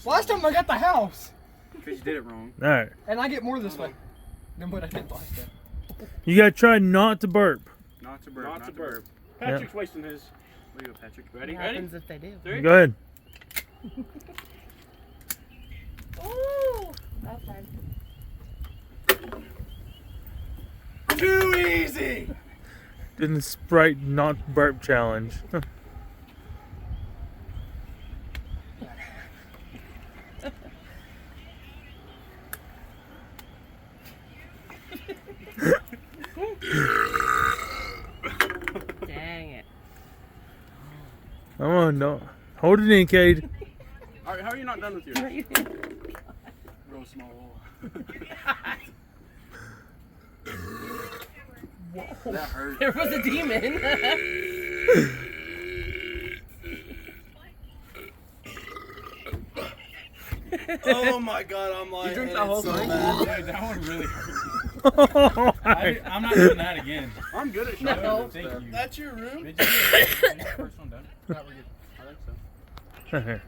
Last time I got the house. Because you did it wrong. All right. And I get more this way than what I did last time. You gotta try not to burp. Not to burp. Not to burp. Yeah. Patrick's wasting his. There you go, Patrick. Ready? What Ready? happens if they do? Three. Go ahead. Ooh, that's fine. Too easy. Didn't Sprite not burp challenge. Dang it. Come on, no. Hold it in, Cade. Alright, how are you not done with yours? Real small hole. That hurt. There was a demon. Oh my god, I'm like. You drink that whole thing? Dude, that one really hurt. I'm not doing that again. I'm good at No. shotguns. Thank you. That's your room? Did you get the first one done? I think so. Okay.